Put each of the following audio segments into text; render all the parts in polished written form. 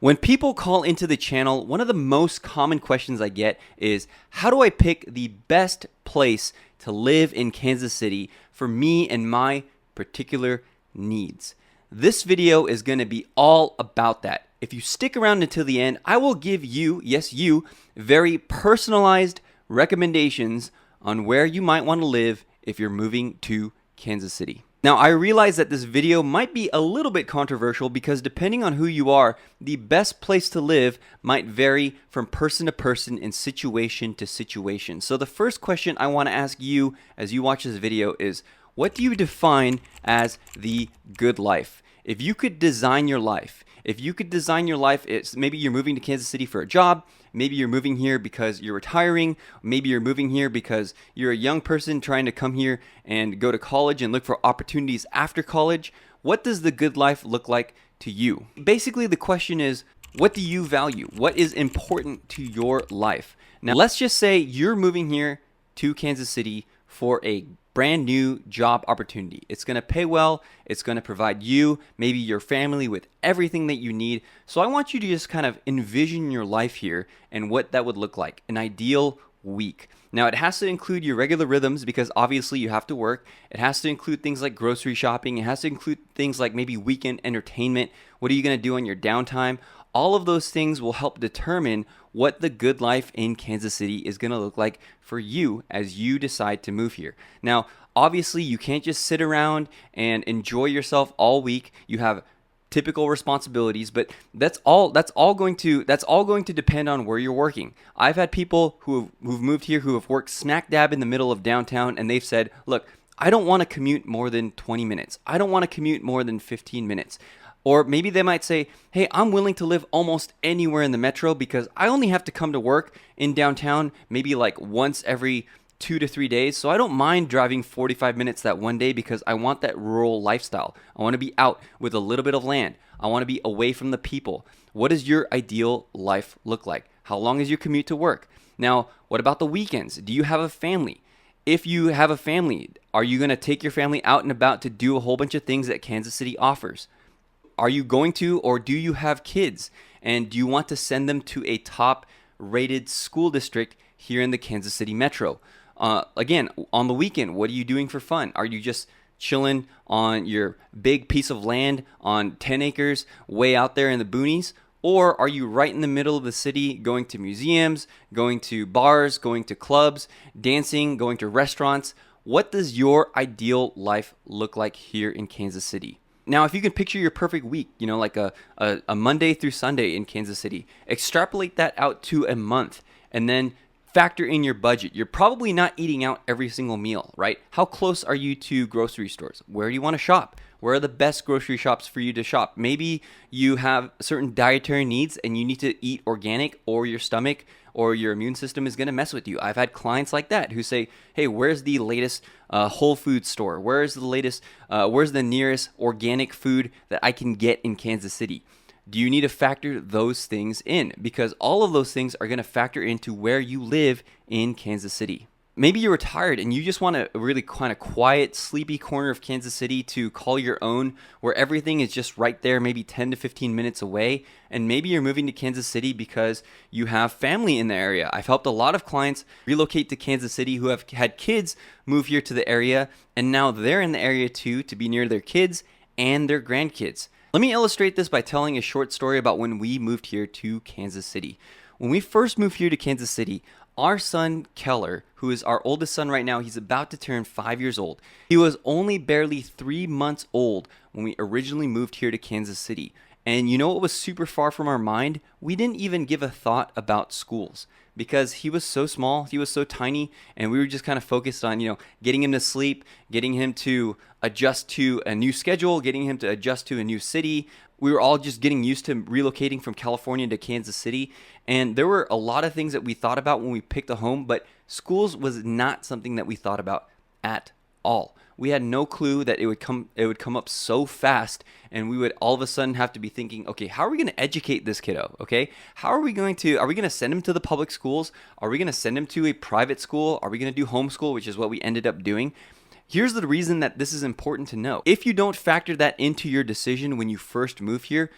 When people call into the channel, one of the most common questions I get is, how do I pick the best place to live in Kansas City for me and my particular needs? This video is going to be all about that. If you stick around until the end, I will give you, yes you, very personalized recommendations on where you might want to live if you're moving to Kansas City. Now, I realize that this video might be a little bit controversial because depending on who you are, the best place to live might vary from person to person and situation to situation. So the first question I want to ask you as you watch this video is, what do you define as the good life? If you could design your life, it's maybe you're moving to Kansas City for a job, maybe you're moving here because you're retiring, maybe you're moving here because you're a young person trying to come here and go to college and look for opportunities after college. What does the good life look like to you? Basically, the question is, what do you value? What is important to your life? Now, let's just say you're moving here to Kansas City for a brand new job opportunity. It's going to pay well. It's going to provide you, maybe your family, with everything that you need. So I want you to just kind of envision your life here and what that would look like, an ideal week. Now, it has to include your regular rhythms because obviously you have to work. It has to include things like grocery shopping. It has to include things like maybe weekend entertainment. What are you going to do on your downtime? All of those things will help determine what the good life in Kansas City is going to look like for you as you decide to move here. Now, obviously, you can't just sit around and enjoy yourself all week. You have typical responsibilities, but that's all going to depend on where you're working. I've had people who've moved here who have worked smack dab in the middle of downtown, and they've said, look, I don't want to commute more than 20 minutes. I don't want to commute more than 15 minutes. Or maybe they might say, hey, I'm willing to live almost anywhere in the metro because I only have to come to work in downtown maybe like once every 2 to 3 days. So I don't mind driving 45 minutes that one day because I want that rural lifestyle. I want to be out with a little bit of land. I want to be away from the people. What does your ideal life look like? How long is your commute to work? Now, what about the weekends? Do you have a family? If you have a family, are you going to take your family out and about to do a whole bunch of things that Kansas City offers? Are you going to, or do you have kids? And do you want to send them to a top rated school district here in the Kansas City metro? Again, on the weekend, what are you doing for fun? Are you just chilling on your big piece of land on 10 acres way out there in the boonies? Or are you right in the middle of the city going to museums, going to bars, going to clubs, dancing, going to restaurants? What does your ideal life look like here in Kansas City? Now, if you can picture your perfect week, like a Monday through Sunday in Kansas City, extrapolate that out to a month and then factor in your budget. You're probably not eating out every single meal, right? How close are you to grocery stores? Where do you want to shop? Where are the best grocery shops for you to shop? Maybe you have certain dietary needs and you need to eat organic, or your stomach or your immune system is going to mess with you. I've had clients like that who say, hey, where's the latest Whole Foods store? Where's the nearest organic food that I can get in Kansas City? Do you need to factor those things in? Because all of those things are going to factor into where you live in Kansas City. Maybe you're retired and you just want a really kind of quiet, sleepy corner of Kansas City to call your own, where everything is just right there, maybe 10 to 15 minutes away. And maybe you're moving to Kansas City because you have family in the area. I've helped a lot of clients relocate to Kansas City who have had kids move here to the area, and now they're in the area too, to be near their kids and their grandkids. Let me illustrate this by telling a short story about when we moved here to Kansas City. When we first moved here to Kansas City, our son Keller, who is our oldest son right now, he's about to turn 5 years old. He was only barely 3 months old when we originally moved here to Kansas City. And you know what was super far from our mind? We didn't even give a thought about schools because he was so small, he was so tiny, and we were just kind of focused on, getting him to sleep, getting him to adjust to a new schedule, getting him to adjust to a new city. We were all just getting used to relocating from California to Kansas City. And there were a lot of things that we thought about when we picked a home, but schools was not something that we thought about at all. We had no clue that it would come up so fast, and we would all of a sudden have to be thinking, okay, how are we going to educate this kiddo? Okay, are we going to send him to the public schools? Are we going to send him to a private school? Are we going to do homeschool, which is what we ended up doing? Here's the reason that this is important to know. If you don't factor that into your decision when you first move here,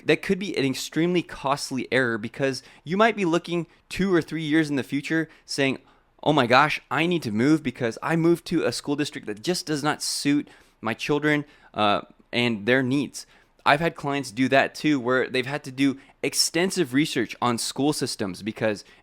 that could be an extremely costly error, because you might be looking 2 or 3 years in the future saying, oh my gosh, I need to move because I moved to a school district that just does not suit my children and their needs. I've had clients do that too, where they've had to do extensive research on school systems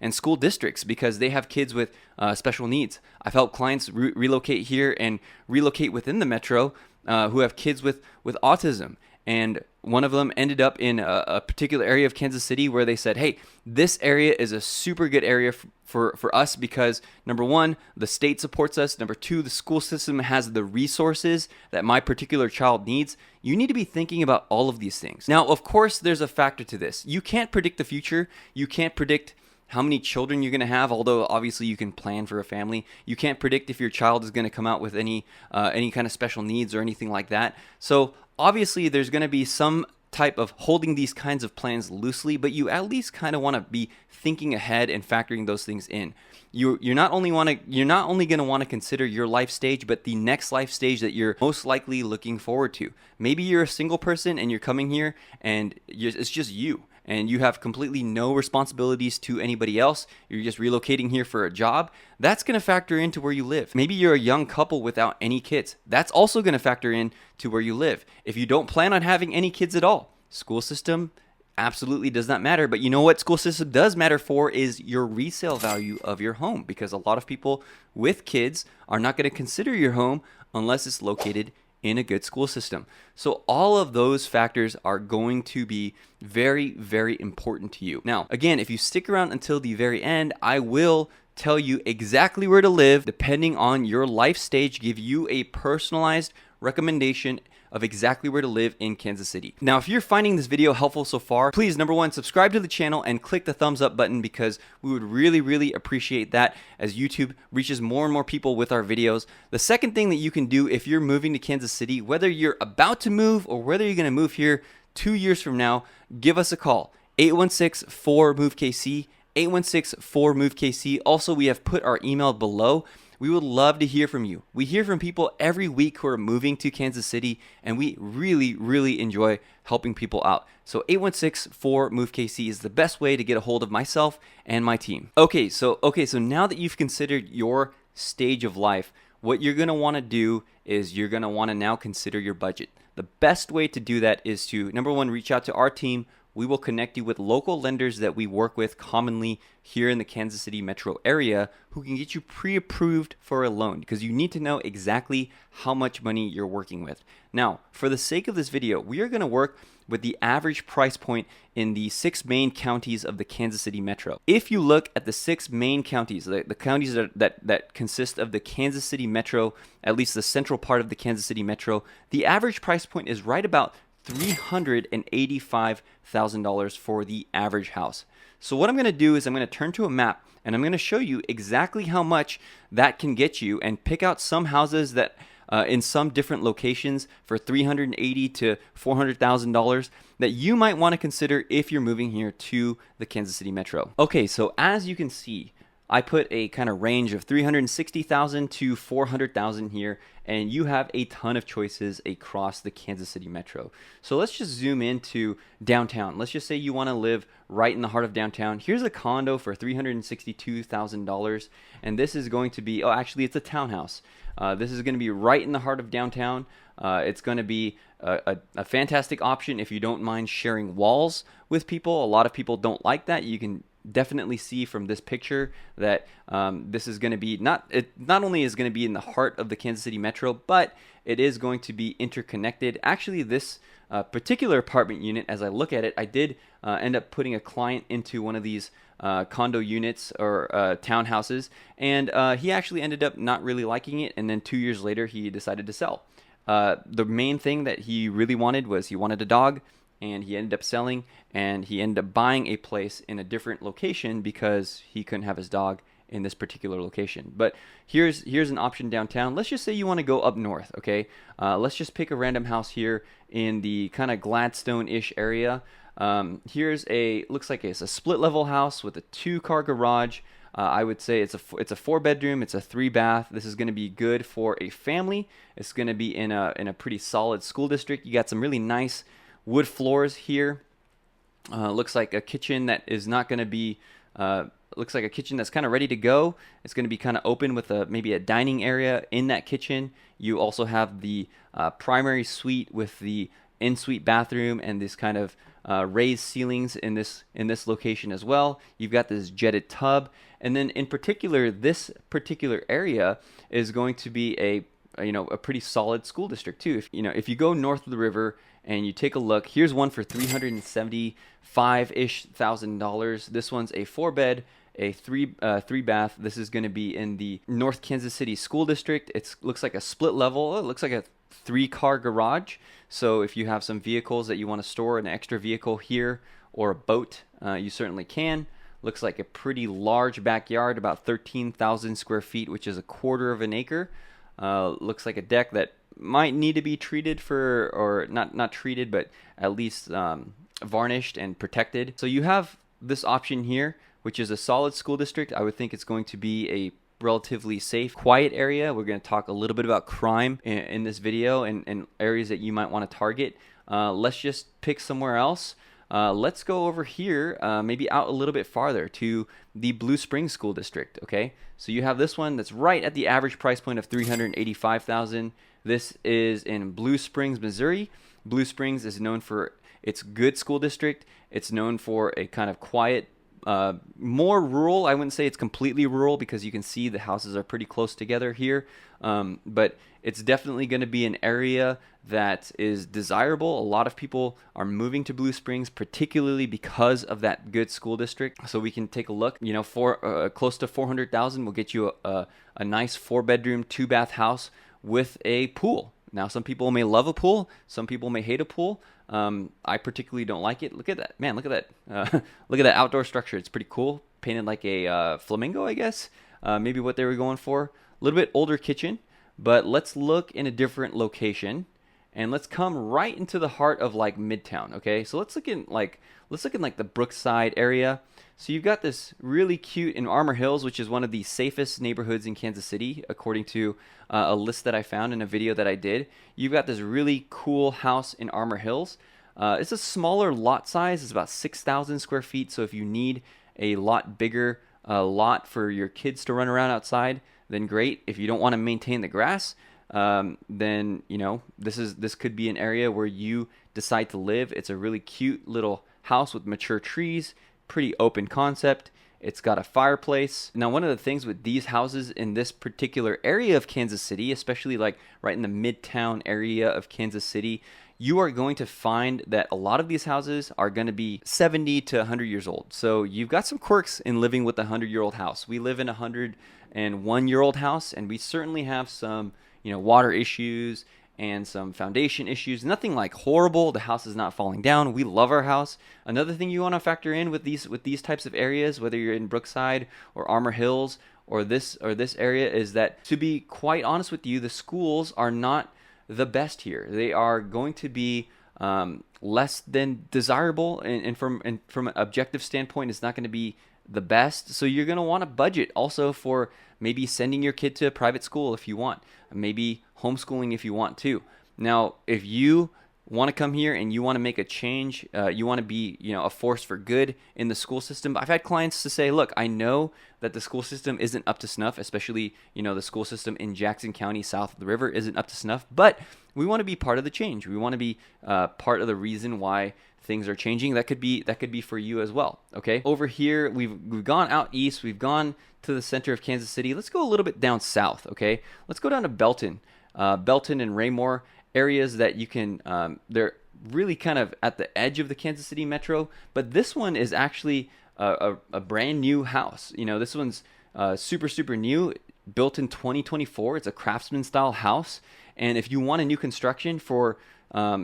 and school districts because they have kids with special needs. I've helped clients relocate here and relocate within the metro who have kids with autism. And one of them ended up in a particular area of Kansas City where they said, hey, this area is a super good area for us because, number one, the state supports us. Number two, the school system has the resources that my particular child needs. You need to be thinking about all of these things. Now, of course, there's a factor to this. You can't predict the future. You can't predict how many children you're going to have, although obviously you can plan for a family. You can't predict if your child is going to come out with any kind of special needs or anything like that. So obviously there's going to be some type of holding these kinds of plans loosely, but you at least kind of want to be thinking ahead and factoring those things in. You're not only going to want to consider your life stage, but the next life stage that you're most likely looking forward to. Maybe you're a single person and you're coming here and it's just you, and you have completely no responsibilities to anybody else. You're just relocating here for a job. That's going to factor into where you live. Maybe you're a young couple without any kids. That's also going to factor in to where you live. If you don't plan on having any kids at all, school system absolutely does not matter. But you know what school system does matter for is your resale value of your home, because a lot of people with kids are not going to consider your home unless it's located in a good school system. So all of those factors are going to be very, very important to you. Now, again, if you stick around until the very end, I will tell you exactly where to live depending on your life stage, give you a personalized recommendation of exactly where to live in Kansas City. Now, if you're finding this video helpful so far, please, number one, subscribe to the channel and click the thumbs up button, because we would really, really appreciate that as YouTube reaches more and more people with our videos. The second thing that you can do if you're moving to Kansas City, whether you're about to move or whether you're gonna move here 2 years from now, give us a call, 816-4-MOVE-KC, 816-4-MOVE-KC. Also, we have put our email below. We would love to hear from you. We hear from people every week who are moving to Kansas City, and we really, really enjoy helping people out. So 816-4-MOVE-KC is the best way to get a hold of myself and my team. Okay, so now that you've considered your stage of life, what you're gonna wanna do is you're gonna wanna now consider your budget. The best way to do that is to, number one, reach out to our team. We will connect you with local lenders that we work with commonly here in the Kansas City metro area who can get you pre-approved for a loan, because you need to know exactly how much money you're working with. Now, for the sake of this video, we are going to work with the average price point in the 6 main counties of the Kansas City metro. If you look at the 6 main counties, the counties that consist of the Kansas City metro, at least the central part of the Kansas City metro, the average price point is right about $385,000 for the average house. So what I'm going to do is I'm going to turn to a map and I'm going to show you exactly how much that can get you, and pick out some houses that in some different locations for $380,000 to $400,000 that you might want to consider if you're moving here to the Kansas City metro. Okay, so as you can see, I put a kind of range of $360,000 to $400,000 here, and you have a ton of choices across the Kansas City metro. So let's just zoom into downtown. Let's just say you want to live right in the heart of downtown. Here's a condo for $362,000, and this is going to be, oh, actually it's a townhouse. This is going to be right in the heart of downtown. It's going to be a fantastic option if you don't mind sharing walls with people. A lot of people don't like that. You can definitely see from this picture that this is going to be not only is going to be in the heart of the Kansas City metro, but it is going to be interconnected. Actually, this particular apartment unit, as I look at it, I did end up putting a client into one of these condo units or townhouses, and he actually ended up not really liking it, and then 2 years later he decided to sell. The main thing that he really wanted was he wanted a dog, and he ended up selling, and he ended up buying a place in a different location because he couldn't have his dog in this particular location. But here's an option downtown. Let's just say you want to go up north, okay? Let's just pick a random house here in the kind of Gladstone-ish area. Looks like it's a split level house with a 2-car garage. I would say it's a 4 bedroom, it's a 3 bath. This is going to be good for a family. It's going to be in a pretty solid school district. You got some really nice wood floors here. Looks like a kitchen that is not going to be looks like a kitchen that's kind of ready to go. It's going to be kind of open with maybe a dining area in that kitchen. You also have the primary suite with the in-suite bathroom and this kind of raised ceilings in this location as well. You've got this jetted tub, and then in particular, this particular area is going to be a pretty solid school district too. If you go north of the river and you take a look, here's one for $375-ish thousand. This one's a 4 bed, a three bath. This is going to be in the North Kansas City School District. It looks like a split level. It looks like a 3-car garage. So if you have some vehicles that you want to store, an extra vehicle here or a boat, you certainly can. Looks like a pretty large backyard, about 13,000 square feet, which is a quarter of an acre. Looks like a deck that might need to be treated or not treated, but at least varnished and protected. So you have this option here, which is a solid school district. I would think it's going to be a relatively safe, quiet area. We're going to talk a little bit about crime in this video and areas that you might want to target. Let's just pick somewhere else. Let's go over here, maybe out a little bit farther to the Blue Springs School District. Okay, so you have this one that's right at the average price point of $385,000. This is in Blue Springs, Missouri. Blue Springs is known for its good school district. It's known for a kind of quiet, more rural. I wouldn't say it's completely rural because you can see the houses are pretty close together here, but it's definitely going to be an area that is desirable. A lot of people are moving to Blue Springs, particularly because of that good school district. So we can take a look. For close to $400,000, we'll get you a nice 4 bedroom, 2 bath house with a pool. Now, some people may love a pool. Some people may hate a pool. I particularly don't like it. Look at that, man! Look at that! Look at that outdoor structure. It's pretty cool. Painted like a flamingo, I guess. Maybe what they were going for. A little bit older kitchen, but let's look in a different location, and let's come right into the heart of like Midtown. Okay, so let's look in like the Brookside area. So you've got this really cute in Armor Hills, which is one of the safest neighborhoods in Kansas City, according to a list that I found in a video that I did. You've got this really cool house in Armor Hills. It's a smaller lot size. It's about 6,000 square feet. So if you need a lot bigger lot for your kids to run around outside, then great. If you don't want to maintain the grass, then this could be an area where you decide to live. It's a really cute little house with mature trees. Pretty open concept. It's got a fireplace. Now, one of the things with these houses in this particular area of Kansas City, especially like right in the Midtown area of Kansas City, you are going to find that a lot of these houses are going to be 70 to 100 years old. So you've got some quirks in living with a 100-year-old house. We live in a 101-year-old house, and we certainly have some, water issues and some foundation issues. Nothing like horrible. The house is not falling down. We love our house. Another thing you want to factor in with these types of areas, whether you're in Brookside or Armor Hills or this area, is that, to be quite honest with you, the schools are not the best here. They are going to be less than desirable, and from an objective standpoint, it's not going to be the best. So you're going to want to budget also for maybe sending your kid to a private school if you want, maybe homeschooling if you want to. Now, if you want to come here and you want to make a change, you want to be, a force for good in the school system. I've had clients to say, look, I know that the school system isn't up to snuff, especially, the school system in Jackson County south of the river isn't up to snuff, but we want to be part of the change. We want to be part of the reason why things are changing. That could be for you as well. Okay. Over here, we've gone out east. We've gone to the center of Kansas City. Let's go a little bit down south. Okay. Let's go down to Belton. Belton and Raymore, areas that you can, they're really kind of at the edge of the Kansas City metro, but this one is actually a brand new house. This one's super new, built in 2024. It's a craftsman style house, and if you want a new construction for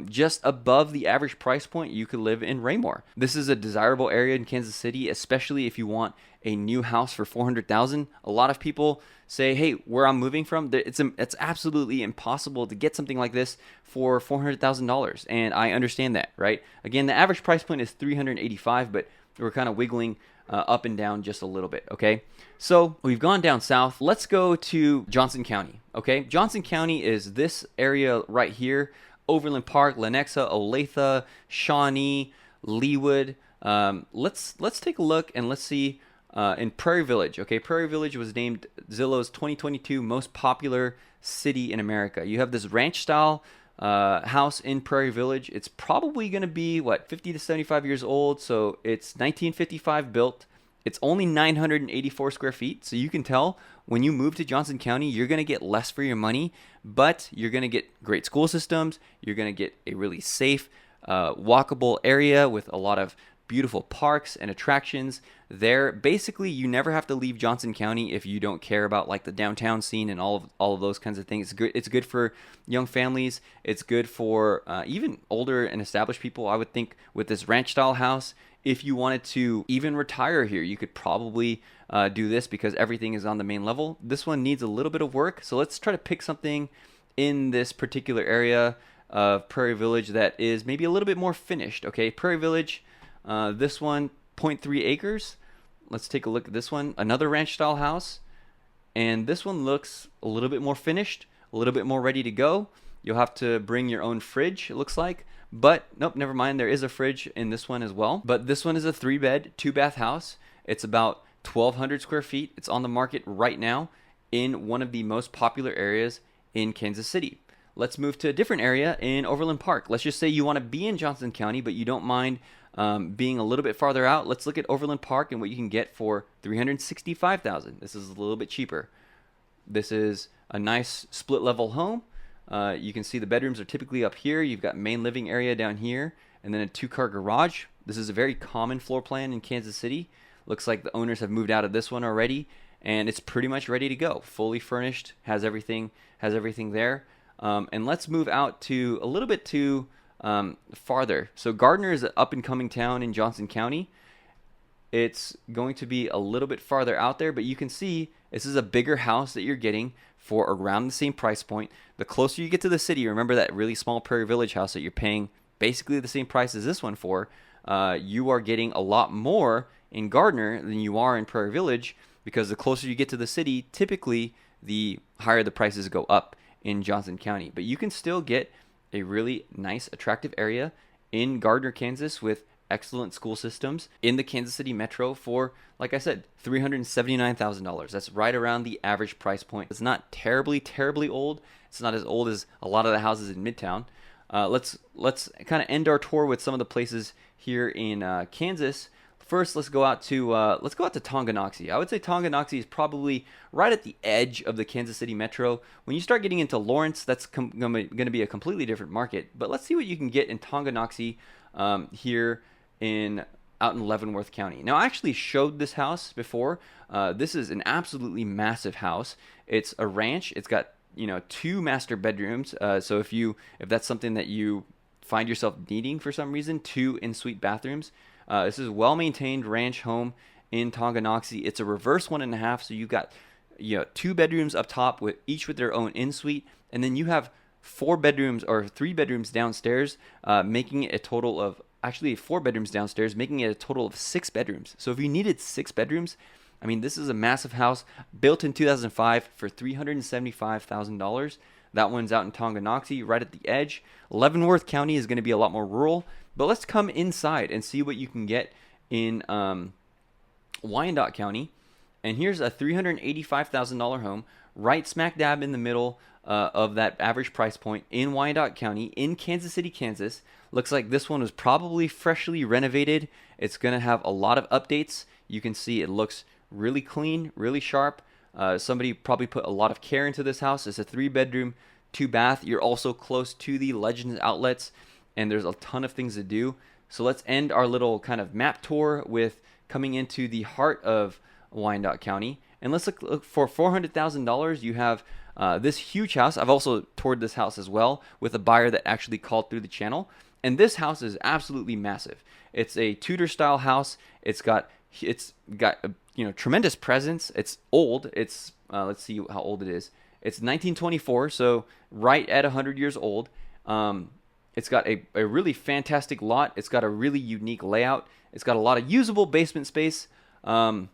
just above the average price point, you could live in Raymore. This is a desirable area in Kansas City, especially if you want a new house for $400,000. A lot of people say, hey, where I'm moving from, it's absolutely impossible to get something like this for $400,000. And I understand that, right? Again, the average price point is $385,000, but We're kind of wiggling up and down just a little bit, okay? So we've gone down south. Let's go to Johnson County, okay? Johnson County is this area right here: Overland Park, Lenexa, Olathe, Shawnee, Leawood. Let's take a look and let's see in Prairie Village, okay? Prairie Village was named Zillow's 2022 most popular city in America. You have this ranch style house in Prairie Village. It's probably going to be, what, 50 to 75 years old. So it's 1955 built. It's only 984 square feet. So you can tell when you move to Johnson County, you're going to get less for your money, but you're going to get great school systems. You're going to get a really safe, walkable area with a lot of beautiful parks and attractions there. Basically, you never have to leave Johnson County if you don't care about like the downtown scene and all of those kinds of things. It's good for young families. It's good for even older and established people. I would think with this ranch style house, if you wanted to even retire here, you could probably do this because everything is on the main level. This one needs a little bit of work, so let's try to pick something in this particular area of Prairie Village that is maybe a little bit more finished. Okay, Prairie Village. This one, 0.3 acres. Let's take a look at this one. Another ranch style house. And this one looks a little bit more finished, a little bit more ready to go. You'll have to bring your own fridge, it looks like. But nope, never mind. There is a fridge in this one as well. But this one is a 3-bed, 2-bath house. It's about 1,200 square feet. It's on the market right now in one of the most popular areas in Kansas City. Let's move to a different area in Overland Park. Let's just say you want to be in Johnson County, but you don't mind being a little bit farther out. Let's look at Overland Park and what you can get for $365,000. This is a little bit cheaper. This is a nice split level home. You can see the bedrooms are typically up here. You've got main living area down here, and then a 2-car garage. This is a very common floor plan in Kansas City. Looks like the owners have moved out of this one already, and it's pretty much ready to go. Fully furnished, has everything there. And let's move out to a little bit to farther. So Gardner is an up and coming town in Johnson County. It's going to be a little bit farther out there, but you can see this is a bigger house that you're getting for around the same price point. The closer you get to the city, remember that really small Prairie Village house that you're paying basically the same price as this one for, you are getting a lot more in Gardner than you are in Prairie Village, because the closer you get to the city, typically the higher the prices go up in Johnson County. But you can still get a really nice, attractive area in Gardner, Kansas, with excellent school systems in the Kansas City metro for, like I said, $379,000. That's right around the average price point. It's not terribly old. It's not as old as a lot of the houses in Midtown. Let's kind of end our tour with some of the places here in Kansas. First, let's go out to Tonganoxie. I would say Tonganoxie is probably right at the edge of the Kansas City metro. When you start getting into Lawrence, that's going to be a completely different market. But let's see what you can get in Tonganoxie here out in Leavenworth County. Now, I actually showed this house before. This is an absolutely massive house. It's a ranch. It's got 2 master bedrooms. So if that's something that you find yourself needing for some reason, 2 en-suite bathrooms. This is a well-maintained ranch home in Tonganoxie. It's a reverse 1.5, so you've got 2 bedrooms up top with each with their own en-suite, and then you have 4 bedrooms or 3 bedrooms downstairs, making it a total of 4 bedrooms downstairs, making it a total of 6 bedrooms. So if you needed 6 bedrooms, I mean, this is a massive house built in 2005 for $375,000. That one's out in Tonganoxie, right at the edge. Leavenworth County is going to be a lot more rural. But let's come inside and see what you can get in Wyandotte County. And here's a $385,000 home right smack dab in the middle of that average price point in Wyandotte County in Kansas City, Kansas. Looks like this one was probably freshly renovated. It's going to have a lot of updates. You can see it looks really clean, really sharp. Somebody probably put a lot of care into this house. It's a 3-bedroom, 2-bath. You're also close to the Legends outlets, and there's a ton of things to do. So let's end our little kind of map tour with coming into the heart of Wyandotte County. And let's look for $400,000. You have this huge house. I've also toured this house as well with a buyer that actually called through the channel. And this house is absolutely massive. It's a Tudor style house. It's got tremendous presence. It's old. It's let's see how old it is. It's 1924, so right at 100 years old. It's got a really fantastic lot. It's got a really unique layout. It's got a lot of usable basement space. It's going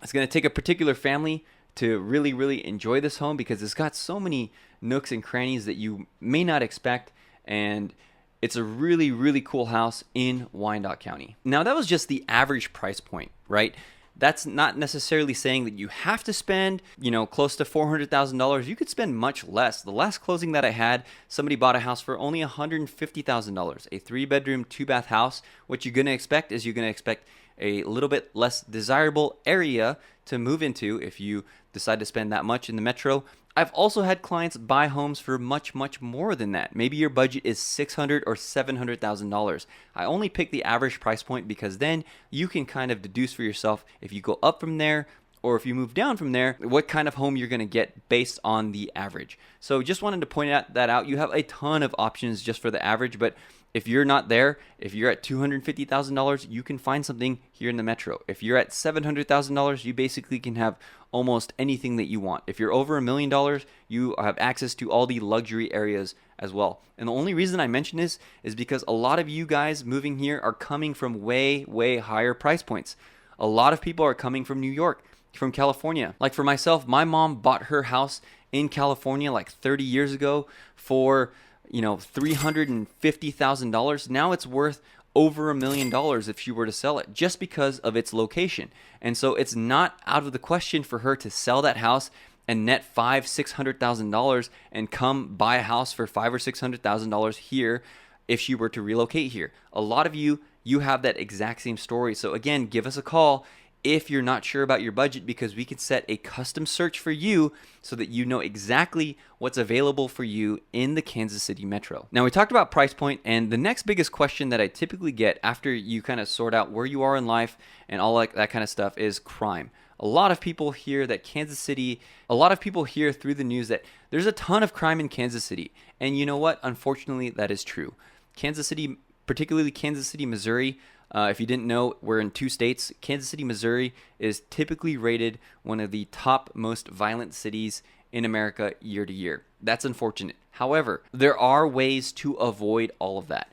to take a particular family to really, really enjoy this home because it's got so many nooks and crannies that you may not expect. And it's a really, really cool house in Wyandotte County. Now, that was just the average price point, right? That's not necessarily saying that you have to spend, close to $400,000. You could spend much less. The last closing that I had, somebody bought a house for only $150,000, a 3-bedroom, 2-bath house. What you're going to expect is you're going to expect a little bit less desirable area to move into if you decide to spend that much in the metro. I've also had clients buy homes for much, much more than that. Maybe your budget is $600,000 or $700,000. I only pick the average price point because then you can kind of deduce for yourself if you go up from there or if you move down from there, what kind of home you're going to get based on the average. So just wanted to point that out. You have a ton of options just for the average, but if you're not there, if you're at $250,000, you can find something here in the metro. If you're at $700,000, you basically can have almost anything that you want. If you're over $1 million, you have access to all the luxury areas as well. And the only reason I mention this is because a lot of you guys moving here are coming from way, way higher price points. A lot of people are coming from New York, from California. Like for myself, my mom bought her house in California like 30 years ago for $350,000. Now it's worth over $1 million if she were to sell it just because of its location. And so it's not out of the question for her to sell that house and net $500,000-$600,000 and come buy a house for $500,000 or $600,000 here if she were to relocate here. A lot of you have that exact same story. So again, give us a call if you're not sure about your budget, because we can set a custom search for you so that you know exactly what's available for you in the Kansas City metro. Now, we talked about price point, and the next biggest question that I typically get after you kind of sort out where you are in life and all that kind of stuff is crime. A lot of people hear that a lot of people hear through the news that there's a ton of crime in Kansas City. And you know what? Unfortunately, that is true. Kansas City, particularly Kansas City, Missouri, if you didn't know, we're in 2 states. Kansas City, Missouri is typically rated one of the top most violent cities in America year to year. That's unfortunate. However, there are ways to avoid all of that.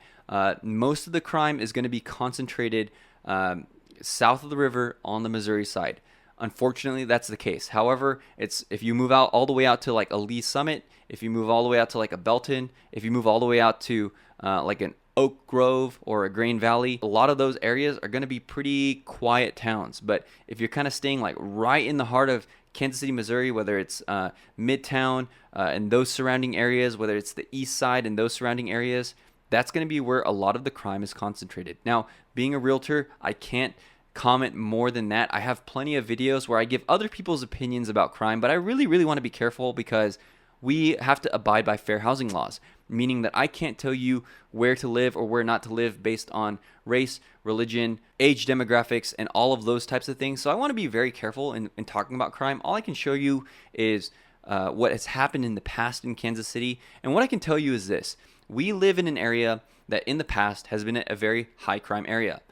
Most of the crime is going to be concentrated south of the river on the Missouri side. Unfortunately, that's the case. However, if you move out all the way out to like a Lee Summit, if you move all the way out to like a Belton, if you move all the way out to like an Oak Grove or a Grain Valley, a lot of those areas are going to be pretty quiet towns. But if you're kind of staying like right in the heart of Kansas City, Missouri, whether it's Midtown and those surrounding areas, whether it's the east side and those surrounding areas, that's going to be where a lot of the crime is concentrated. Now, being a realtor, I can't comment more than that. I have plenty of videos where I give other people's opinions about crime, but I really, really want to be careful because we have to abide by fair housing laws, meaning that I can't tell you where to live or where not to live based on race, religion, age demographics, and all of those types of things. So I want to be very careful in talking about crime. All I can show you is what has happened in the past in Kansas City. And what I can tell you is this. We live in an area that in the past has been a very high crime area.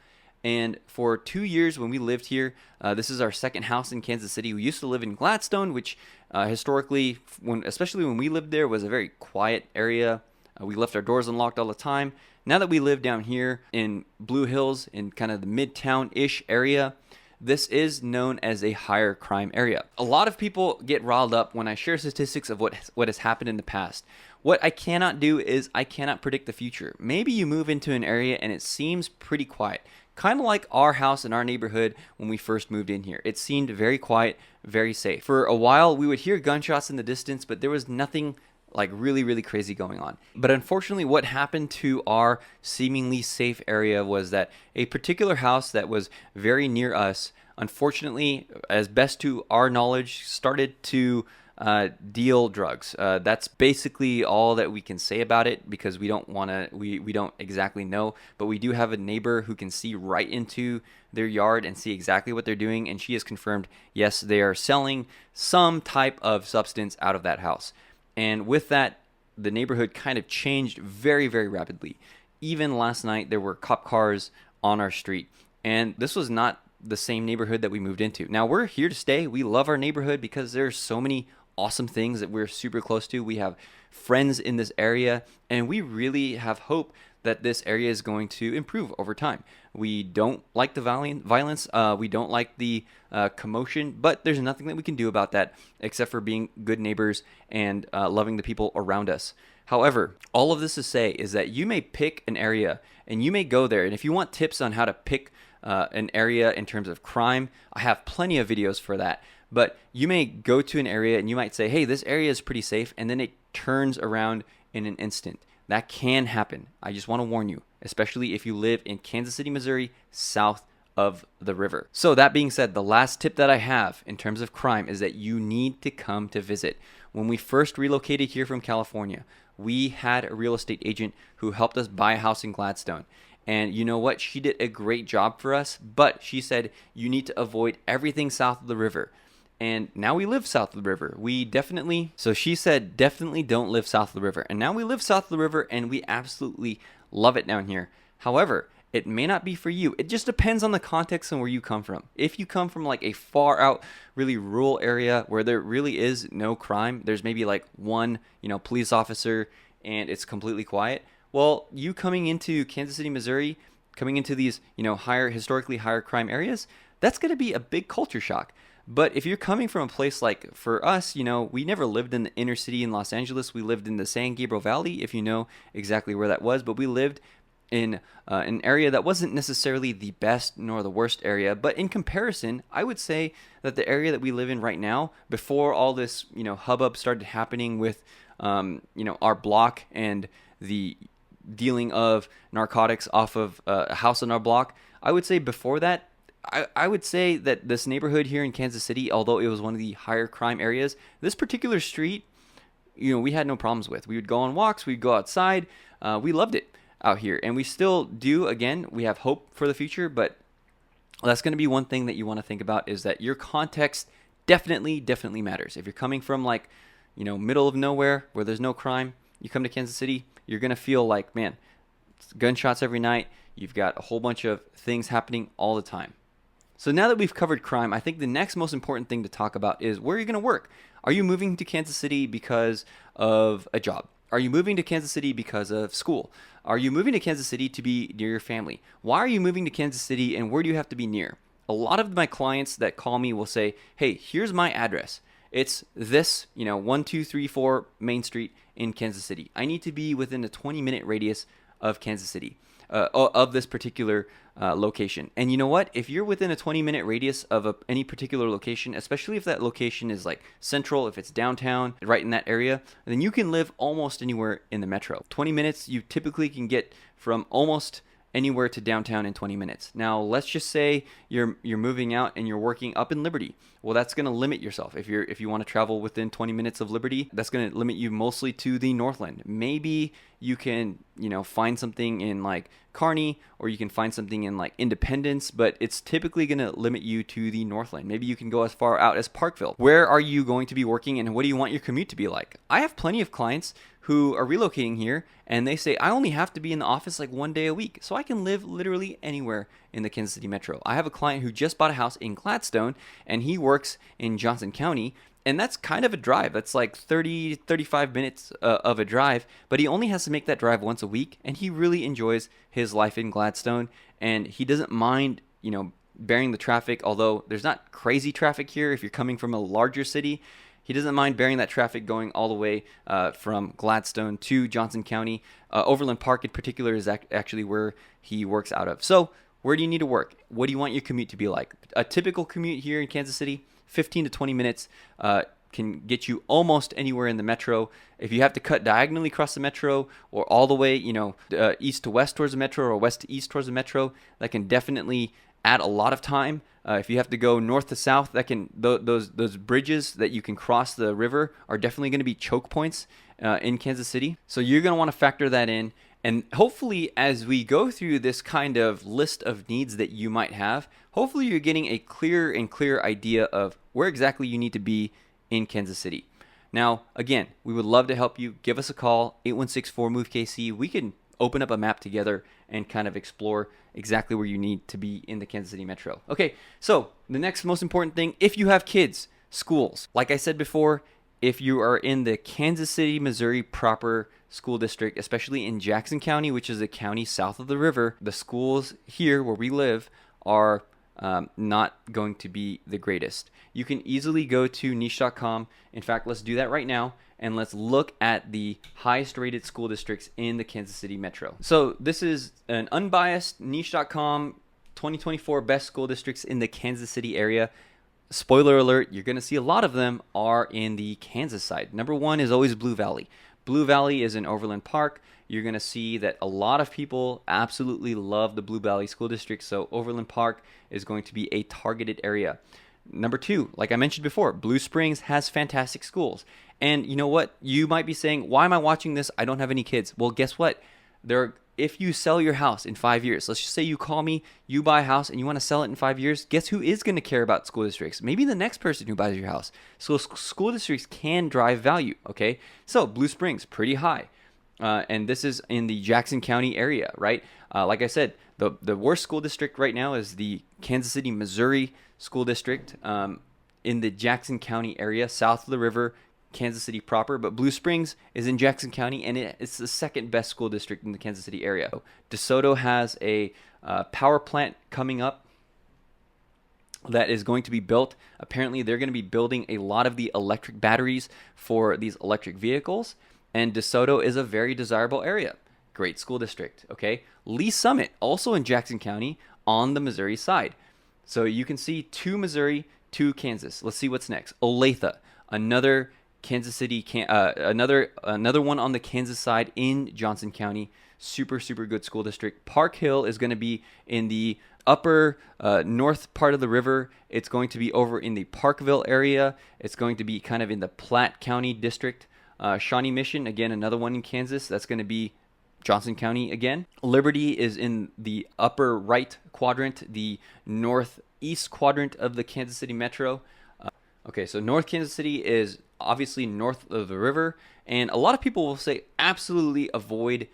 And for 2 years when we lived here, this is our second house in Kansas City. We used to live in Gladstone, which historically, especially when we lived there, was a very quiet area. We left our doors unlocked all the time. Now that we live down here in Blue Hills, in kind of the Midtown-ish area, this is known as a higher crime area. A lot of people get riled up when I share statistics of what has happened in the past. What I cannot do is I cannot predict the future. Maybe you move into an area and it seems pretty quiet. Kind of like our house in our neighborhood when we first moved in here. It seemed very quiet, very safe. For a while, we would hear gunshots in the distance, but there was nothing like really, really crazy going on. But unfortunately, what happened to our seemingly safe area was that a particular house that was very near us, unfortunately, as best to our knowledge, started to deal drugs. That's basically all that we can say about it because we don't exactly know, but we do have a neighbor who can see right into their yard and see exactly what they're doing, and she has confirmed, yes, they are selling some type of substance out of that house. And with that, the neighborhood kind of changed very, very rapidly. Even last night, there were cop cars on our street, and this was not the same neighborhood that we moved into. Now, we're here to stay. We love our neighborhood because there's so many awesome things that we're super close to. We have friends in this area, and we really have hope that this area is going to improve over time. We don't like the violence. We don't like the commotion, but there's nothing that we can do about that except for being good neighbors and loving the people around us. However, all of this to say is that you may pick an area and you may go there. And if you want tips on how to pick an area in terms of crime, I have plenty of videos for that. But you may go to an area and you might say, hey, this area is pretty safe, and then it turns around in an instant. That can happen. I just want to warn you, especially if you live in Kansas City, Missouri, south of the river. So that being said, the last tip that I have in terms of crime is that you need to come to visit. When we first relocated here from California, we had a real estate agent who helped us buy a house in Gladstone. And you know what? She did a great job for us, but she said you need to avoid everything south of the river. And now we live south of the river. So she said, definitely don't live south of the river. And now we live south of the river and we absolutely love it down here. However, it may not be for you. It just depends on the context and where you come from. If you come from like a far out, really rural area where there really is no crime, there's maybe like one, police officer and it's completely quiet. Well, you coming into Kansas City, Missouri, coming into these, historically higher crime areas, that's going to be a big culture shock. But if you're coming from a place like, for us, we never lived in the inner city in Los Angeles. We lived in the San Gabriel Valley, if you know exactly where that was. But we lived in an area that wasn't necessarily the best nor the worst area. But in comparison, I would say that the area that we live in right now, before all this, hubbub started happening with, our block and the dealing of narcotics off of a house on our block, I would say before that, I would say that this neighborhood here in Kansas City, although it was one of the higher crime areas, this particular street, we had no problems with. We would go on walks, we'd go outside. We loved it out here, and we still do. Again, we have hope for the future, but that's going to be one thing that you want to think about, is that your context definitely matters. If you're coming from like, middle of nowhere where there's no crime, you come to Kansas City, you're going to feel like, man, it's gunshots every night. You've got a whole bunch of things happening all the time. So now that we've covered crime, I think the next most important thing to talk about is where you're going to work. Are you moving to Kansas City because of a job? Are you moving to Kansas City because of school? Are you moving to Kansas City to be near your family? Why are you moving to Kansas City, and where do you have to be near? A lot of my clients that call me will say, hey, here's my address. It's this, 1234 Main Street in Kansas City. I need to be within a 20-minute radius of Kansas City. Of this particular location. And you know what? If you're within a 20-minute radius of any particular location, especially if that location is like central, if it's downtown, right in that area, then you can live almost anywhere in the metro. 20 minutes, you typically can get from almost anywhere to downtown in 20 minutes. Now, let's just say you're moving out and you're working up in Liberty. Well, that's going to limit yourself. If you want to travel within 20 minutes of Liberty, that's going to limit you mostly to the Northland. Maybe you can, find something in like Kearney, or you can find something in like Independence, but it's typically going to limit you to the Northland. Maybe you can go as far out as Parkville. Where are you going to be working, and what do you want your commute to be like? I have plenty of clients who are relocating here, and they say, I only have to be in the office like one day a week, so I can live literally anywhere in the Kansas City metro. I have a client who just bought a house in Gladstone, and he works in Johnson County, and that's kind of a drive. That's like 35 minutes of a drive, but he only has to make that drive once a week, and he really enjoys his life in Gladstone, and he doesn't mind, bearing the traffic, although there's not crazy traffic here if you're coming from a larger city. He doesn't mind bearing that traffic going all the way from Gladstone to Johnson County. Overland Park in particular is actually where he works out of. So where do you need to work? What do you want your commute to be like? A typical commute here in Kansas City, 15 to 20 minutes, can get you almost anywhere in the metro. If you have to cut diagonally across the metro, or all the way, east to west towards the metro, or west to east towards the metro, that can definitely add a lot of time. If you have to go north to south, that can those bridges that you can cross the river are definitely going to be choke points in Kansas City. So you're going to want to factor that in. And hopefully, as we go through this kind of list of needs that you might have, hopefully you're getting a clearer and clearer idea of where exactly you need to be in Kansas City. Now, again, we would love to help you. Give us a call, 816-4MOVE-KC. We can open up a map together and kind of explore exactly where you need to be in the Kansas City metro. Okay, so the next most important thing, if you have kids, schools. Like I said before, if you are in the Kansas City, Missouri proper school district, especially in Jackson County, which is a county south of the river, the schools here where we live are not going to be the greatest. You can easily go to niche.com. In fact, let's do that right now, and let's look at the highest rated school districts in the Kansas City metro. So this is an unbiased niche.com 2024 best school districts in the Kansas City area. Spoiler alert, you're going to see a lot of them are in the Kansas side. Number one is always Blue Valley. Blue Valley is in Overland Park. You're going to see that a lot of people absolutely love the Blue Valley School District, so Overland Park is going to be a targeted area. Number two, like I mentioned before, Blue Springs has fantastic schools. And you know what? You might be saying, why am I watching this? I don't have any kids. Well, guess what? If you sell your house in 5 years, let's just say you call me, you buy a house, and you want to sell it in 5 years, guess who is going to care about school districts? Maybe the next person who buys your house. So school districts can drive value, okay? So Blue Springs, pretty high. And this is in the Jackson County area, right? Like I said, the worst school district right now is the Kansas City, Missouri school district in the Jackson County area, south of the river, Kansas City proper, but Blue Springs is in Jackson County, and it's the second best school district in the Kansas City area. DeSoto has a power plant coming up that is going to be built. Apparently, they're going to be building a lot of the electric batteries for these electric vehicles, and DeSoto is a very desirable area. Great school district, okay? Lee Summit, also in Jackson County, on the Missouri side. So you can see 2 Missouri, 2 Kansas. Let's see what's next. Olathe, another Kansas City, another one on the Kansas side in Johnson County. Super good school district. Park Hill is going to be in the upper north part of the river. It's going to be over in the Parkville area. It's going to be kind of in the Platte County district. Shawnee Mission, again, another one in Kansas. That's going to be Johnson County again. Liberty is in the upper right quadrant, the northeast quadrant of the Kansas City metro. Okay, so North Kansas City is obviously north of the river, and a lot of people will say absolutely avoid,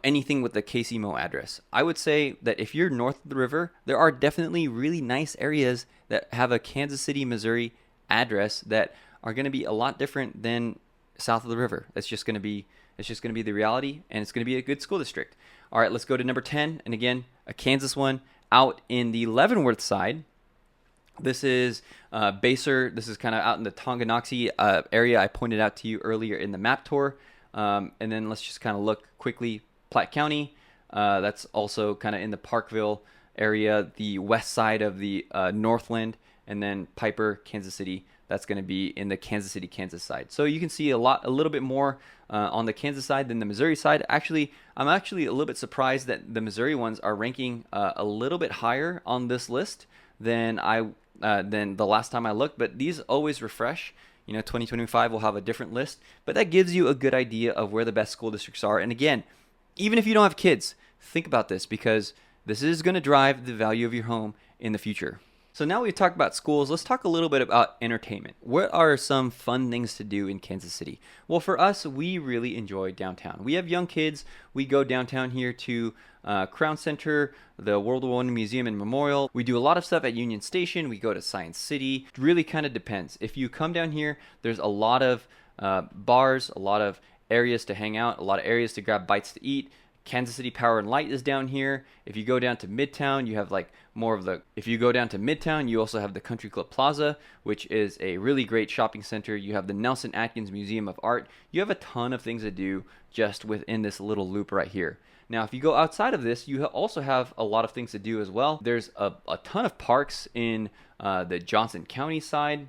anything with the KCMO address. I would say that if you're north of the river, there are definitely really nice areas that have a Kansas City, Missouri address that are going to be a lot different than south of the river. It's just going to be the reality, and it's going to be a good school district. All right, let's go to number 10, and again, a Kansas one out in the Leavenworth side. This is Baser. This is kind of out in the Tonganoxie area I pointed out to you earlier in the map tour. And then let's just kind of look quickly. Platte County, that's also kind of in the Parkville area, the west side of the Northland, and then Piper, Kansas City. That's going to be in the Kansas City, Kansas side. So you can see a little bit more on the Kansas side than the Missouri side. Actually, I'm actually a little bit surprised that the Missouri ones are ranking a little bit higher on this list than the last time I looked, but these always refresh. 2025 will have a different list, but that gives you a good idea of where the best school districts are. And again, even if you don't have kids, think about this, because this is going to drive the value of your home in the future. So now we've talked about schools, let's talk a little bit about entertainment. What are some fun things to do in Kansas City? Well, for us, we really enjoy downtown. We have young kids. We go downtown here to Crown Center, the World War I Museum and Memorial. We do a lot of stuff at Union Station. We go to Science City. It really kind of depends. If you come down here, there's a lot of bars, a lot of areas to hang out, a lot of areas to grab bites to eat. Kansas City Power and Light is down here. If you go down to Midtown, you have you also have the Country Club Plaza, which is a really great shopping center. You have the Nelson Atkins Museum of Art. You have a ton of things to do just within this little loop right here. Now, if you go outside of this, you also have a lot of things to do as well. There's a ton of parks in the Johnson County side.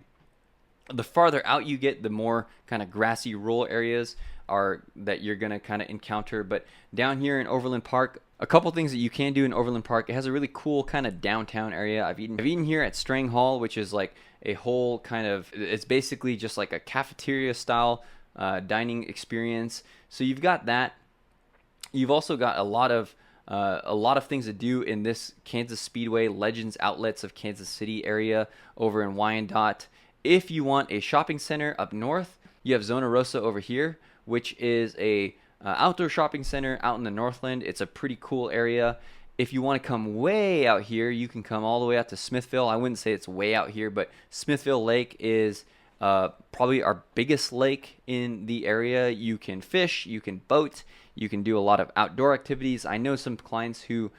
The farther out you get, the more kind of grassy rural areas are that you're going to kind of encounter. But down here in Overland Park, a couple things that you can do in Overland Park. It has a really cool kind of downtown area. I've eaten here at Strang Hall, which is like a whole kind of, it's basically just like a cafeteria style dining experience. So you've got that. You've also got a lot of things to do in this Kansas Speedway Legends Outlets of Kansas City area over in Wyandotte. If you want a shopping center up north, you have Zona Rosa over here, which is a outdoor shopping center out in the Northland. It's a pretty cool area. If you want to come way out here, you can come all the way out to Smithville. I wouldn't say it's way out here, but Smithville Lake is probably our biggest lake in the area. You can fish, you can boat, you can do a lot of outdoor activities. I know some clients who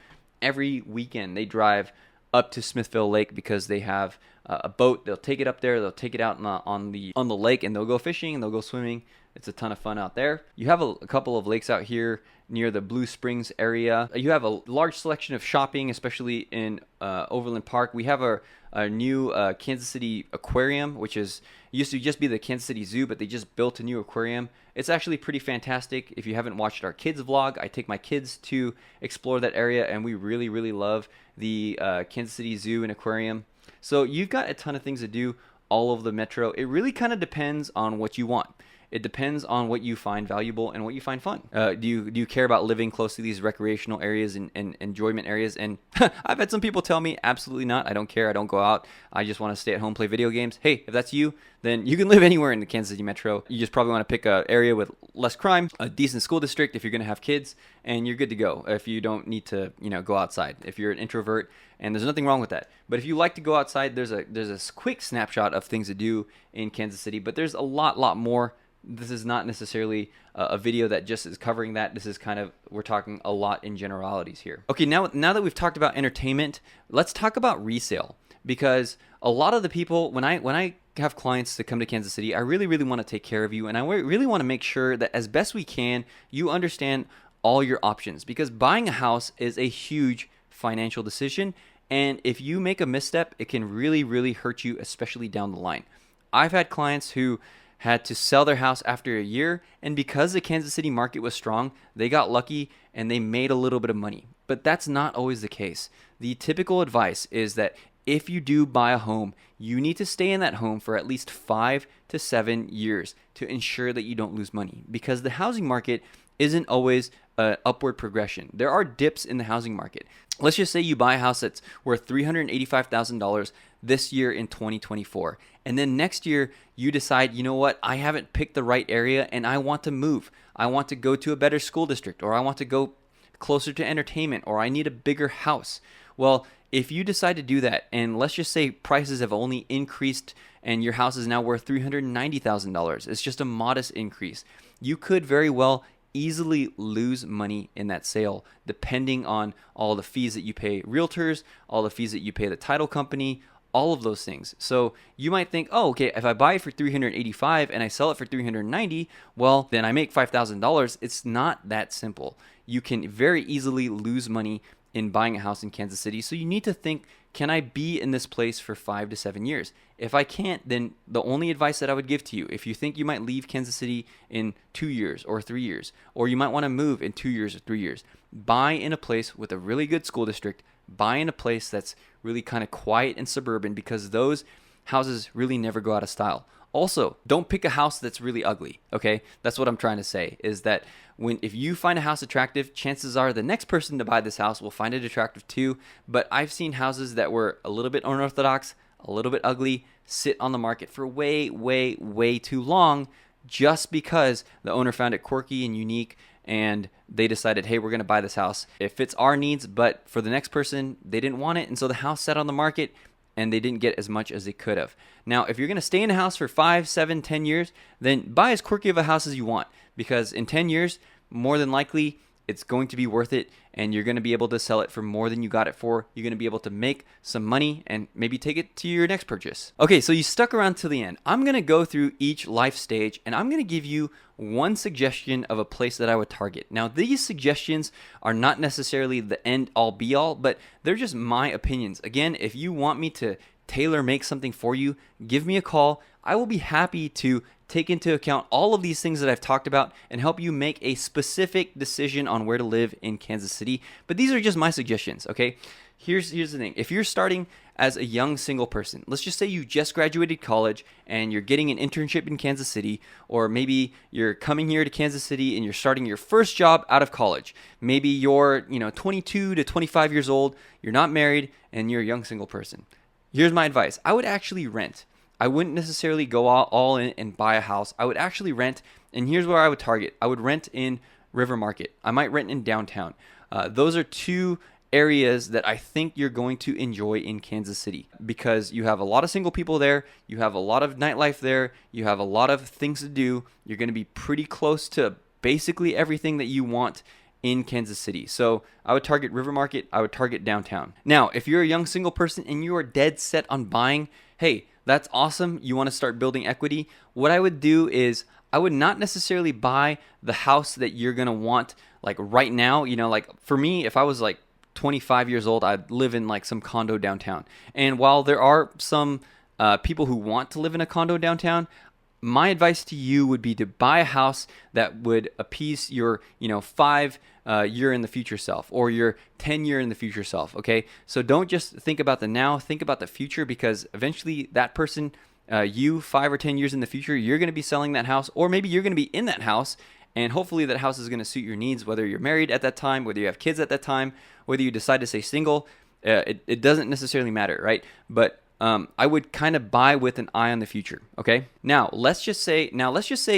every weekend they drive up to Smithville Lake because they have a boat. They'll take it up there, they'll take it out on the lake, and they'll go fishing and they'll go swimming. It's a ton of fun out there. You have a couple of lakes out here near the Blue Springs area. You have a large selection of shopping, especially in Overland Park. We have a new Kansas City aquarium, which used to just be the Kansas City Zoo, but they just built a new aquarium. It's actually pretty fantastic. If you haven't watched our kids vlog, I take my kids to explore that area, and we really, really love the Kansas City Zoo and aquarium. So you've got a ton of things to do all over the metro. It really kind of depends on what you want. It depends on what you find valuable and what you find fun. Do you care about living close to these recreational areas and enjoyment areas? And I've had some people tell me, absolutely not. I don't care. I don't go out. I just want to stay at home, play video games. Hey, if that's you, then you can live anywhere in the Kansas City metro. You just probably want to pick an area with less crime, a decent school district if you're going to have kids, and you're good to go if you don't need to, go outside. If you're an introvert, and there's nothing wrong with that. But if you like to go outside, there's a quick snapshot of things to do in Kansas City, but there's a lot more. This is not necessarily a video that just is covering that. This is we're talking a lot in generalities here. Okay, now that we've talked about entertainment, let's talk about resale. Because a lot of the people, when I have clients that come to Kansas City, I really, really want to take care of you. And I really want to make sure that as best we can, you understand all your options. Because buying a house is a huge financial decision. And if you make a misstep, it can really, really hurt you, especially down the line. I've had clients who had to sell their house after a year, and because the Kansas City market was strong, they got lucky and they made a little bit of money. But that's not always the case. The typical advice is that if you do buy a home, you need to stay in that home for at least 5 to 7 years to ensure that you don't lose money, because the housing market isn't always an upward progression. There are dips in the housing market. Let's just say you buy a house that's worth $385,000 this year in 2024. And then next year you decide, you know what, I haven't picked the right area and I want to move. I want to go to a better school district, or I want to go closer to entertainment, or I need a bigger house. Well, if you decide to do that, and let's just say prices have only increased and your house is now worth $390,000, it's just a modest increase, you could very well easily lose money in that sale, depending on all the fees that you pay realtors, all the fees that you pay the title company, all of those things. So you might think, oh, okay, if I buy it for $385 and I sell it for $390, well, then I make $5,000. It's not that simple. You can very easily lose money in buying a house in Kansas City. So you need to think, can I be in this place for 5 to 7 years? If I can't, then the only advice that I would give to you, if you think you might leave Kansas City in 2 years or 3 years, or you might want to move in 2 years or 3 years, buy in a place with a really good school district, buy in a place that's really kind of quiet and suburban, because those houses really never go out of style. Also, don't pick a house that's really ugly, okay? That's what I'm trying to say, is that if you find a house attractive, chances are the next person to buy this house will find it attractive too. But I've seen houses that were a little bit unorthodox, a little bit ugly, sit on the market for way too long, just because the owner found it quirky and unique, and they decided, hey, we're going to buy this house. It fits our needs, but for the next person, they didn't want it, and so the house sat on the market and they didn't get as much as they could have. Now, if you're going to stay in a house for 5, 7, 10 years, then buy as quirky of a house as you want, because in 10 years, more than likely, it's going to be worth it, and you're going to be able to sell it for more than you got it for. You're going to be able to make some money and maybe take it to your next purchase. Okay, so you stuck around till the end. I'm going to go through each life stage, and I'm going to give you one suggestion of a place that I would target. Now, these suggestions are not necessarily the end all be all, but they're just my opinions. Again, if you want me to tailor make something for you, give me a call. I will be happy to take into account all of these things that I've talked about and help you make a specific decision on where to live in Kansas City. But these are just my suggestions, okay? Here's the thing. If you're starting as a young single person, let's just say you just graduated college and you're getting an internship in Kansas City, or maybe you're coming here to Kansas City and you're starting your first job out of college. Maybe you're 22 to 25 years old, you're not married, and you're a young single person. Here's my advice. I would actually rent. I wouldn't necessarily go all in and buy a house. I would actually rent, and here's where I would target. I would rent in River Market. I might rent in downtown. Those are two areas that I think you're going to enjoy in Kansas City, because you have a lot of single people there, you have a lot of nightlife there, you have a lot of things to do. You're going to be pretty close to basically everything that you want in Kansas City. So I would target River Market, I would target downtown. Now, if you're a young single person and you are dead set on buying, hey, that's awesome. You want to start building equity. What I would do is I would not necessarily buy the house that you're going to want like right now. Like for me, if I was like 25 years old, I'd live in like some condo downtown. And while there are some people who want to live in a condo downtown, my advice to you would be to buy a house that would appease your 5 year in the future self, or your 10 year in the future self. Okay, so don't just think about the now, think about the future, because eventually that person, you 5 or 10 years in the future, you're going to be selling that house, or maybe you're going to be in that house. And hopefully that house is going to suit your needs, whether you're married at that time, whether you have kids at that time, whether you decide to stay single. It doesn't necessarily matter, right? But I would kind of buy with an eye on the future. Okay. Now let's just say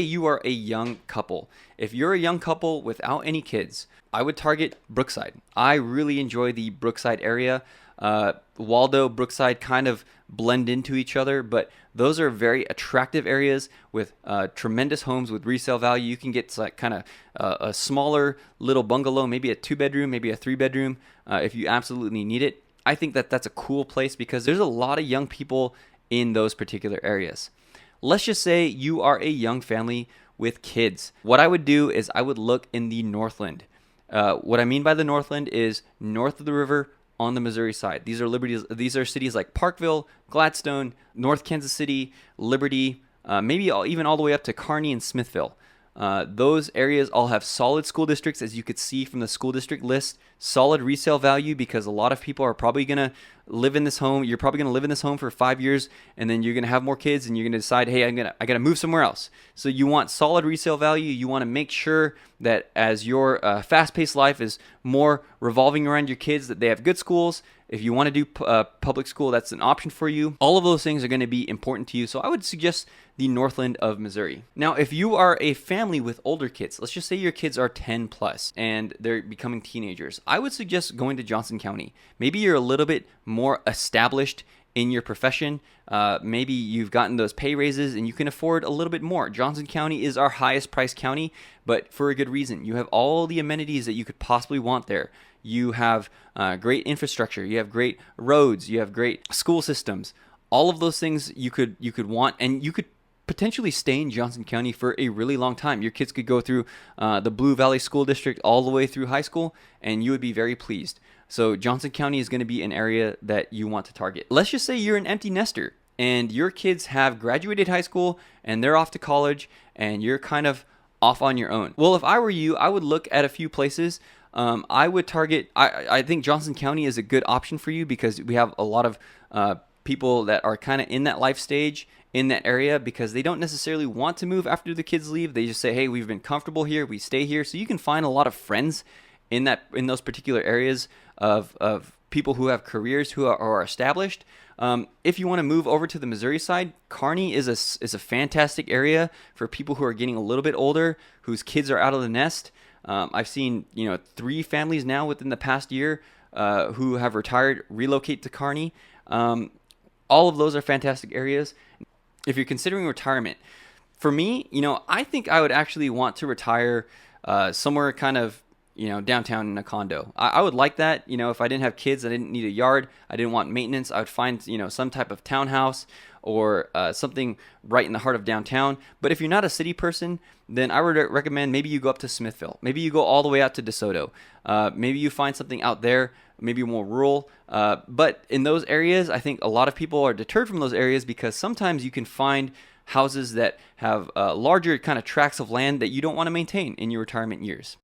you are a young couple. If you're a young couple without any kids, I would target Brookside. I really enjoy the Brookside area. Waldo, Brookside kind of blend into each other, but those are very attractive areas with tremendous homes with resale value. You can get like kind of a smaller little bungalow, maybe a 2-bedroom, maybe a 3-bedroom, if you absolutely need it. I think that that's a cool place because there's a lot of young people in those particular areas. Let's just say you are a young family with kids. What I would do is I would look in the Northland. What I mean by the Northland is north of the river, on the Missouri side. These are cities like Parkville, Gladstone, North Kansas City, Liberty, maybe even all the way up to Kearney and Smithville. Those areas all have solid school districts, as you could see from the school district list. Solid resale value, because a lot of people are probably going to live in this home. You're probably going to live in this home for 5 years, and then you're going to have more kids, and you're going to decide, hey, I got to move somewhere else. So you want solid resale value. You want to make sure that as your fast-paced life is more revolving around your kids, that they have good schools. If you want to do public school, that's an option for you. All of those things are going to be important to you. So I would suggest the Northland of Missouri. Now, if you are a family with older kids, let's just say your kids are 10 plus and they're becoming teenagers, I would suggest going to Johnson County. Maybe you're a little bit more established in your profession. Maybe you've gotten those pay raises and you can afford a little bit more. Johnson County is our highest priced county, but for a good reason. You have all the amenities that you could possibly want there. You have great infrastructure. You have great roads. You have great school systems. All of those things you could want, and you could potentially stay in Johnson County for a really long time. Your kids could go through the Blue Valley School District all the way through high school, and you would be very pleased. So Johnson County is going to be an area that you want to target. Let's just say you're an empty nester and your kids have graduated high school and they're off to college and you're kind of off on your own. Well, if I were you, I would look at a few places. I would target, I think Johnson County is a good option for you because we have a lot of people that are kind of in that life stage in that area, because they don't necessarily want to move after the kids leave. They just say, hey, we've been comfortable here, we stay here. So you can find a lot of friends in those particular areas of people who have careers who are established. If you want to move over to the Missouri side, Kearney is a fantastic area for people who are getting a little bit older, whose kids are out of the nest. I've seen 3 families now within the past year who have retired relocate to Kearney. All of those are fantastic areas. If you're considering retirement, for me, I think I would actually want to retire somewhere kind of downtown in a condo. I would like that. If I didn't have kids, I didn't need a yard, I didn't want maintenance, I would find some type of townhouse or something right in the heart of downtown. But if you're not a city person, then I would recommend maybe you go up to Smithville. Maybe you go all the way out to DeSoto. Maybe you find something out there, maybe more rural. But in those areas, I think a lot of people are deterred from those areas because sometimes you can find houses that have larger kind of tracts of land that you don't want to maintain in your retirement years.